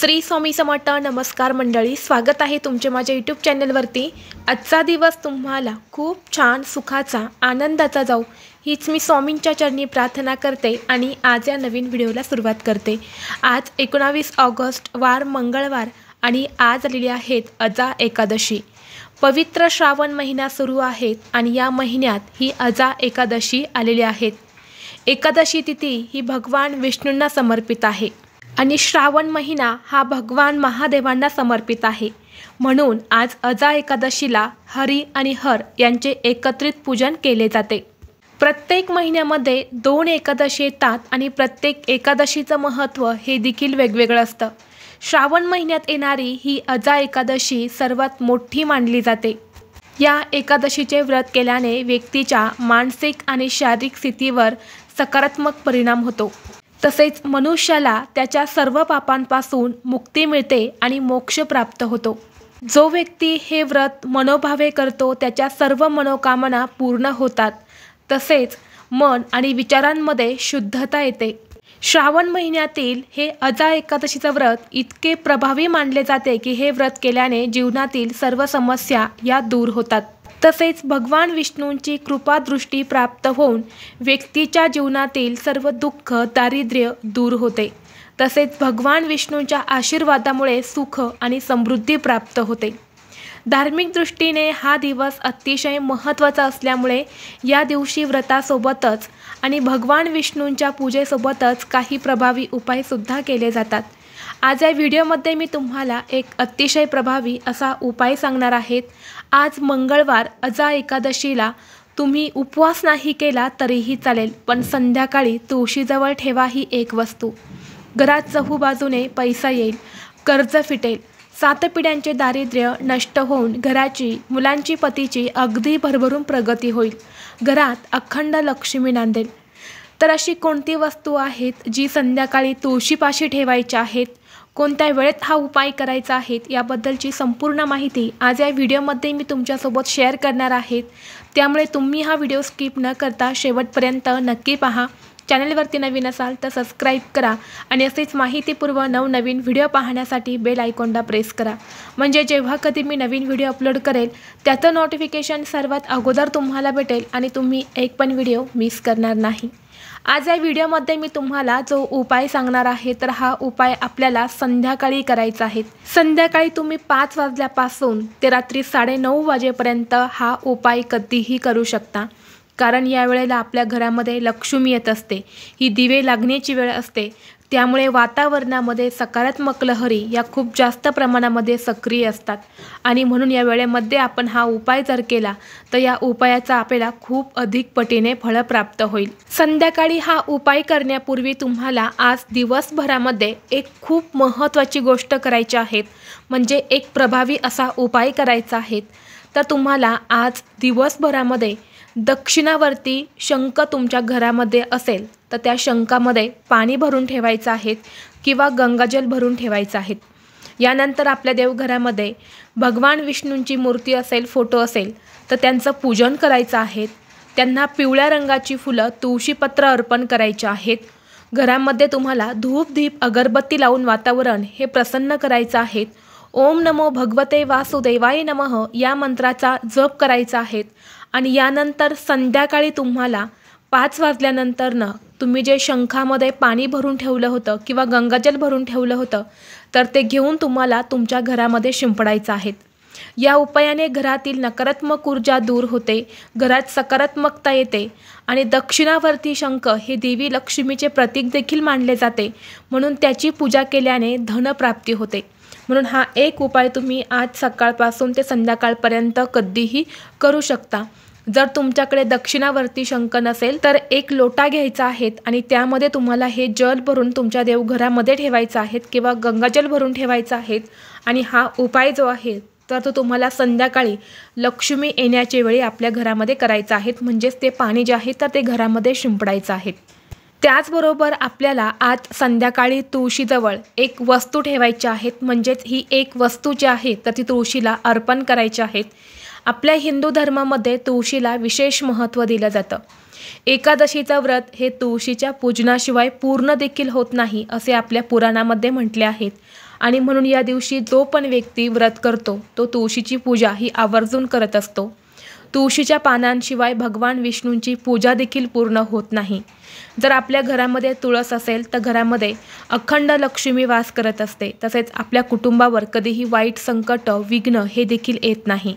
श्री स्वामी समर्थ। नमस्कार मंडळी, स्वागत आहे तुमचे माझ्या यूट्यूब चॅनलवरती। आजचा दिवस तुम्हाला खूप छान सुखाचा आनंदाचा जाऊ हीच मी स्वामींच्या चरणी प्रार्थना करते आणि आज या नवीन व्हिडिओला सुरुवात करते। आज 19 ऑगस्ट वार मंगळवार आणि आज आलेली आहेत अजा एकादशी। पवित्र श्रावण महिना सुरू आहे आणि या महिन्यात ही अजा एकादशी आलेली आहेत। एकादशी तिथी ही भगवान विष्णूंना समर्पित आहे आणि श्रावण महिना हा भगवान महादेवांना समर्पित आहे। म्हणून आज अजा एकादशीला हरी आणि हर यांचे एकत्रित पूजन केले जाते। प्रत्येक महिन्यामध्ये 2 एकादशी येतात आणि प्रत्येक एकादशीचं महत्त्व हे देखील वेगवेगळं असतं। श्रावण महिन्यात येणारी ही अजा एकादशी सर्वात मोठी मानली जाते। या एकादशीचे व्रत केल्याने व्यक्तीच्या मानसिक आणि शारीरिक स्थितीवर सकारात्मक परिणाम होतो। तसेच मनुष्याला त्याच्या सर्व पापांपासून मुक्ती मिळते आणि मोक्ष प्राप्त होतो। जो व्यक्ती हे व्रत मनोभावे करतो त्याच्या सर्व मनोकामना पूर्ण होतात। तसेच मन आणि विचारांमध्ये शुद्धता येते। श्रावण महिन्यातील हे अजा एकादशीचे व्रत इतके प्रभावी मानले जाते की हे व्रत केल्याने जीवनातील सर्व समस्या या दूर होतात। तसेच भगवान विष्णूंची कृपादृष्टी प्राप्त होऊन व्यक्तीच्या जीवनातील सर्व दुःख दारिद्र्य दूर होते। तसेच भगवान विष्णूंच्या आशीर्वादामुळे सुख आणि समृद्धी प्राप्त होते। धार्मिक दृष्टीने हा दिवस अतिशय महत्त्वाचा असल्यामुळे या दिवशी व्रतासोबतच आणि भगवान विष्णूंच्या पूजेसोबतच काही प्रभावी उपायसुद्धा केले जातात। आज या व्हिडिओमध्ये मी तुम्हाला एक अतिशय प्रभावी असा उपाय सांगणार आहेत। आज मंगळवार अजा एकादशीला तुम्ही उपवास नाही केला तरीही चालेल, पण संध्याकाळी तुळशीजवळ ठेवा ही एक वस्तू। घरात चहूबाजूने पैसा येईल, कर्ज फिटेल, 7 पिढ्यांचे दारिद्र्य नष्ट होऊन घराची, मुलांची, पतीची अगदी भरभरून प्रगती होईल। घरात अखंड लक्ष्मी नांदेल। तर अशी कोणती वस्तू आहेत जी संध्याकाळी तुळशीपाशी ठेवायची आहेत, कोणत्या वेळेत हा उपाय करायचा आहे याबद्दलची संपूर्ण माहिती आज या व्हिडिओमध्ये मी तुमच्यासोबत शेअर करणार आहे। त्यामुळे तुम्ही हा व्हिडिओ स्किप न करता शेवटपर्यंत नक्की पहा। चॅनलवरती नवीन असाल तर सबस्क्राईब करा आणि असेच माहितीपूर्व नवनवीन व्हिडिओ पाहण्यासाठी बेल आयकॉनला प्रेस करा, म्हणजे जेव्हा कधी मी नवीन व्हिडिओ अपलोड करेल त्याचं नोटिफिकेशन सर्वात अगोदर तुम्हाला भेटेल आणि तुम्ही एक पण व्हिडिओ मिस करणार नाही। आज या व्हिडिओमध्ये मी तुम्हाला जो उपाय सांगणार आहे तर हा उपाय आपल्याला संध्याकाळी करायचा आहे। संध्याकाळी तुम्ही 5 वाजल्यापासून ते रात्री 9:30 वाजेपर्यंत हा उपाय कधीही करू शकता, कारण या वेळेला आपल्या घरामध्ये लक्ष्मी येत असते। ही दिवे लागण्याची वेळ असते, त्यामुळे वातावरणामध्ये सकारात्मक लहरी या खूप जास्त प्रमाणामध्ये सक्रिय असतात आणि म्हणून या वेळेमध्ये आपण हा उपाय जर केला तर या उपायाचा आपल्याला खूप अधिक पटीने फळ प्राप्त होईल। संध्याकाळी हा उपाय करण्यापूर्वी तुम्हाला आज दिवसभरामध्ये एक खूप महत्त्वाची गोष्ट करायची आहे, म्हणजे एक प्रभावी असा उपाय करायचा आहे। तर तुम्हाला आज दिवसभरामध्ये दक्षिणावर्ती शंख तुमच्या घरामध्ये असेल तर त्या शंखामध्ये पाणी भरून ठेवायचं आहे किंवा गंगाजल भरून ठेवायचं आहे। यानंतर आपल्या देवघरामध्ये भगवान विष्णूंची मूर्ती असेल, फोटो असेल तर त्यांचं पूजन करायचं आहे। त्यांना पिवळ्या रंगाची फुलं, तुळशीपत्र अर्पण करायचे आहेत। घरामध्ये तुम्हाला धूप दीप अगरबत्ती लावून वातावरण हे प्रसन्न करायचं आहे। ओम नमो भगवते वासुदेवाय नमः या मंत्राचा जप करायचा आहे आणि यानंतर संध्याकाळी तुम्हाला 5 वाजल्यानंतर तुम्ही जे शंखामध्ये पाणी भरून ठेवलं होतं किंवा गंगाजल भरून ठेवलं होतं तर ते घेऊन तुम्हाला तुमच्या घरामध्ये शिंपडायचं आहे। या उपायाने घरातील नकारात्मक ऊर्जा दूर होते, घरात सकारात्मकता येते आणि दक्षिणावर्ती शंख हे देवी लक्ष्मीचे प्रतीक देखील मानले जाते, म्हणून त्याची पूजा केल्याने धनप्राप्ती होते। म्हणून हा एक उपाय तुम्ही आज सकाळपासून ते संध्याकाळपर्यंत कधीही करू शकता। जर तुमच्याकडे दक्षिणावर्ती शंख नसेल तर एक लोटा घ्यायचा आहे आणि त्यामध्ये तुम्हाला हे जल भरून तुमच्या देवघरामध्ये ठेवायचं आहे किंवा गंगाजल भरून ठेवायचं आहे आणि हा उपाय जो आहे तर तो तुम्हाला संध्याकाळी लक्ष्मी येण्याच्या वेळी आपल्या घरामध्ये करायचा आहे, म्हणजेच ते पाणी जे आहे तर ते घरामध्ये शिंपडायचं आहे। त्याचबरोबर आपल्याला आज संध्याकाळी तुळशीजवळ एक वस्तू ठेवायची आहे, म्हणजेच ही एक वस्तू जी आहे तर ती तुळशीला अर्पण करायची आहे। आपल्या हिंदू धर्मामध्ये तुळशीला विशेष महत्त्व दिलं जातं। एकादशीचं व्रत हे तुळशीच्या पूजनाशिवाय पूर्ण देखील होत नाही असे आपल्या पुराणामध्ये म्हटले आहेत आणि म्हणून या दिवशी जो पण व्यक्ती व्रत करतो तो तुळशीची पूजा ही आवर्जून करत असतो। तुळशीच्या पानांशिवाय भगवान विष्णूंची पूजा देखील पूर्ण होत नाही। जर आपल्या घरामध्ये तुळस असेल तर घरामध्ये अखंड लक्ष्मी वास करत असते। तसेच आपल्या कुटुंबावर कधीही वाईट संकट, विघ्न हे देखील येत नाही।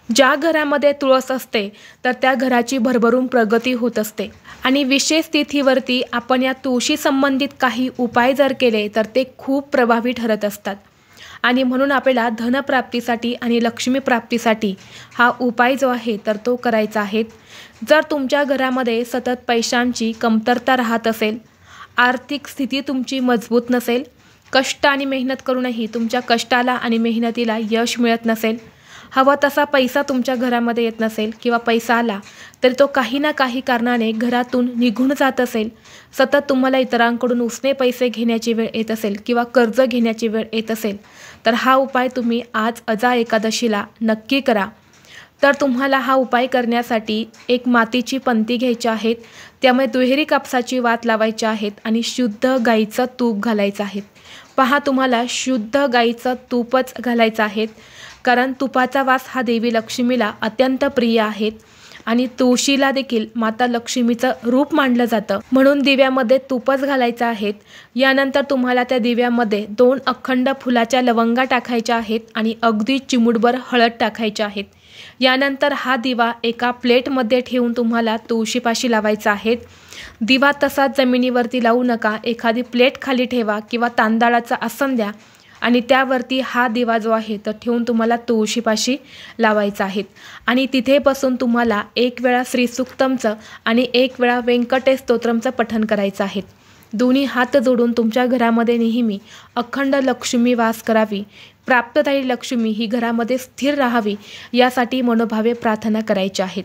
ज्या घरामध्ये तुळस असते तर त्या घराची भरभरून प्रगती होत असते। आणि विशेष तिथीवरती आपण या तुळशी संबंधित काही उपाय जर केले तर ते खूप प्रभावी ठरत असतात। आणि म्हणून आपल्याला धनप्राप्तीसाठी आणि लक्ष्मी प्राप्तीसाठी हा उपाय जो आहे तर तो करायचा आहे। जर तुमच्या घरामध्ये सतत पैशांची कमतरता राहत असेल, आर्थिक स्थिती तुमची मजबूत नसेल, कष्ट आणि मेहनत करूनही तुमच्या कष्टाला आणि मेहनतीला यश मिळत नसेल, हवा तसा पैसा तुमच्या घरामध्ये येत नसेल किंवा पैसा आला तर तो काही ना काही कारणाने घरातून निघून जात असेल, सतत तुम्हाला इतरांकडून उसने पैसे घेण्याची वेळ येत असेल किंवा कर्ज घेण्याची वेळ येत असेल तर हा उपाय तुम्ही आज अजा एकादशीला नक्की करा। तर तुम्हाला हा उपाय करण्यासाठी एक मातीची पंती घ्यायची आहेत, त्यामुळे दुहेरी कापसाची वात लावायची आहेत आणि शुद्ध गाईचं तूप घालायचं आहे। पहा, तुम्हाला शुद्ध गाईचं तूपच घालायचं आहे, कारण तुपाचा वास हा देवी लक्ष्मीला अत्यंत प्रिय आहे आणि तुळशीला देखील माता लक्ष्मीचं रूप मानलं जातं, म्हणून दिव्यामध्ये तूपच घालायचं आहे। यानंतर तुम्हाला त्या दिव्यामध्ये 2 अखंड फुलाच्या लवंगा टाकायच्या आहेत आणि अगदी चिमूटभर हळद टाकायच्या आहेत। यानंतर हा दिवा एका प्लेटमध्ये ठेवून तुम्हाला तुळशीपाशी लावायचा आहे। दिवा तसाच जमिनीवरती लावू नका, एखादी प्लेट खाली ठेवा किंवा तांदळाचा आसन द्या आणि त्यावरती हा दिवा जो आहे तर ठेवून तुम्हाला तुळशीपाशी लावायचा आहे। आणि तिथे बसून तुम्हाला 1 वेळा श्रीसूक्तमचं आणि 1 वेळा व्यंकटेश स्तोत्रमचं पठण करायचं आहे। दोन्ही हात जोडून तुमच्या घरामध्ये नेहमी अखंड लक्ष्मी वास करावी, प्राप्तदायी लक्ष्मी ही घरामध्ये स्थिर राहावी यासाठी मनोभावे प्रार्थना करायची आहेत।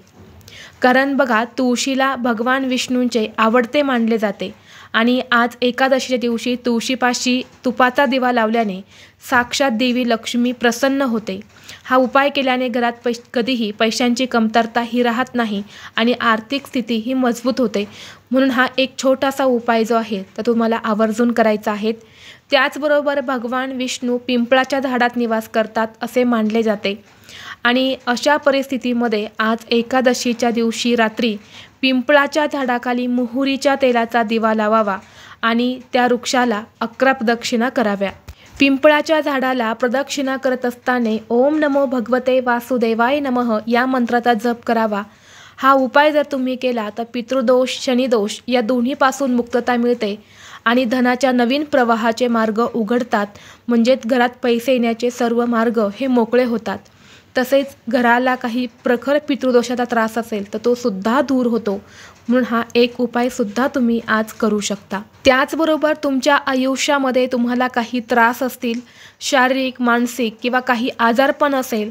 कारण बघा, तुळशीला भगवान विष्णूंचे आवडते मानले जाते आणि आज एकादशीच्या दिवशी तुळशीपाशी तुपाचा दिवा लावल्याने साक्षात देवी लक्ष्मी प्रसन्न होते। हा उपाय केल्याने घरात कधीही पैशांची कमतरता ही राहत नाही आणि आर्थिक स्थिती ही मजबूत होते। म्हणून हा एक छोटासा उपाय जो आहे तर तुम्हाला आवर्जून करायचा आहे। त्याचबरोबर भगवान विष्णू पिंपळाच्या झाडात निवास करतात असे मानले जाते आणि अशा परिस्थितीमध्ये आज एकादशीच्या दिवशी रात्री पिंपळाच्या झाडाखाली मोहरीच्या तेलाचा दिवा लावावा आणि त्या वृक्षाला 11 प्रदक्षिणा कराव्या। पिंपळाच्या झाडाला प्रदक्षिणा करत असताना ओम नमो भगवते वासुदेवाय नमः या मंत्राचा जप करावा। हा उपाय जर तुम्ही केला तर पितृदोष, शनिदोष या दोन्हीपासून मुक्तता मिळते आणि धनाच्या नवीन प्रवाहाचे मार्ग उघडतात, म्हणजेच घरात पैसे येण्याचे सर्व मार्ग हे मोकळे होतात। तसेच घराला काही प्रखर पितृदोषाचा त्रास असेल तर तो सुद्धा दूर होतो, म्हणून हा एक उपाय सुद्धा तुम्ही आज करू शकता। त्याचबरोबर तुमच्या आयुष्यामध्ये तुम्हाला काही त्रास असतील, शारीरिक, मानसिक किंवा काही आजारपण असेल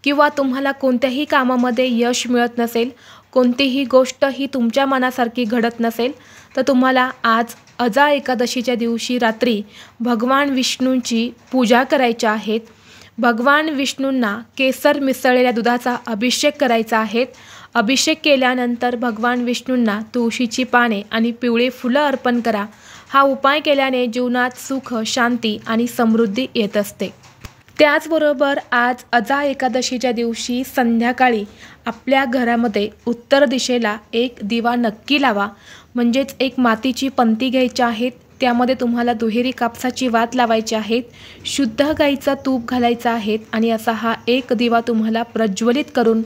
किंवा तुम्हाला कोणत्याही कामामध्ये यश मिळत नसेल, कोणतीही गोष्ट ही तुमच्या मनासारखी घडत नसेल तर तुम्हाला आज अजा एकादशीच्या दिवशी रात्री भगवान विष्णूंची पूजा करायची आहे। भगवान विष्णूंना केसर मिसळलेल्या दुधाचा अभिषेक करायचा आहे। अभिषेक केल्यानंतर भगवान विष्णूंना तुळशीची पाने आणि पिवळी फुलं अर्पण करा। हा उपाय केल्याने जीवनात सुख, शांती आणि समृद्धी येत असते। त्याचबरोबर आज अजा एकादशीच्या दिवशी संध्याकाळी आपल्या घरामध्ये उत्तर दिशेला एक दिवा नक्की लावा, म्हणजेच एक मातीची पंती घ्यायची आहे, त्यामध्ये तुम्हाला दुहेरी कापसाची वात लावायची आहे, शुद्ध गाईचं तूप घालायचं आहे आणि असा हा एक दिवा तुम्हाला प्रज्वलित करून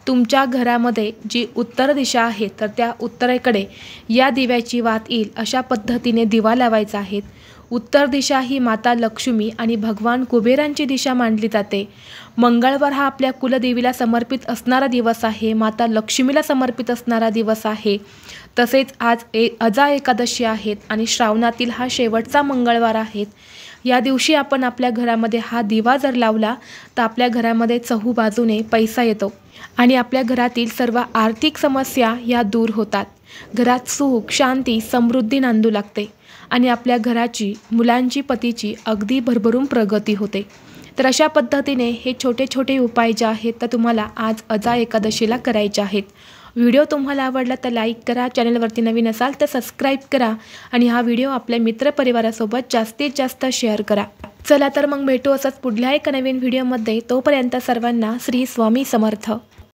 तुमच्या घरामध्ये जी उत्तर दिशा आहे तर त्या उत्तरेकडे या दिव्याची वात येईल अशा पद्धतीने दिवा लावायचा आहे। उत्तर दिशा ही माता लक्ष्मी आणि भगवान कुबेरांची दिशा मानली जाते। मंगळवार हा आपल्या कुलदेवीला समर्पित असणारा दिवस आहे, माता लक्ष्मीला समर्पित असणारा दिवस आहे। तसेच आज अजा एकादशी आहेत आणि श्रावणातील हा शेवटचा मंगळवार आहे। या दिवशी आपण आपल्या घरामध्ये हा दिवा जर लावला तर आपल्या घरामध्ये चहूबाजूने पैसा येतो आणि आपल्या घरातील सर्व आर्थिक समस्या या दूर होतात। घरात सुख, शांती, समृद्धी नांदू लागते आणि आपल्या घराची, मुलांची, पतीची अगदी भरभरून प्रगती होते। तर अशा पद्धतीने हे छोटे छोटे उपाय जे आहेत तर तुम्हाला आज अजा एकादशीला करायचे आहेत। व्हिडिओ तुम्हाला आवडला तर लाईक करा, चॅनलवरती नवीन असाल तर सबस्क्राईब करा आणि हा व्हिडिओ आपल्या मित्रपरिवारासोबत जास्तीत जास्त शेअर करा। चला तर मग भेटू असंच पुढल्या एका नवीन व्हिडिओमध्ये. तोपर्यंत सर्वांना श्री स्वामी समर्थ.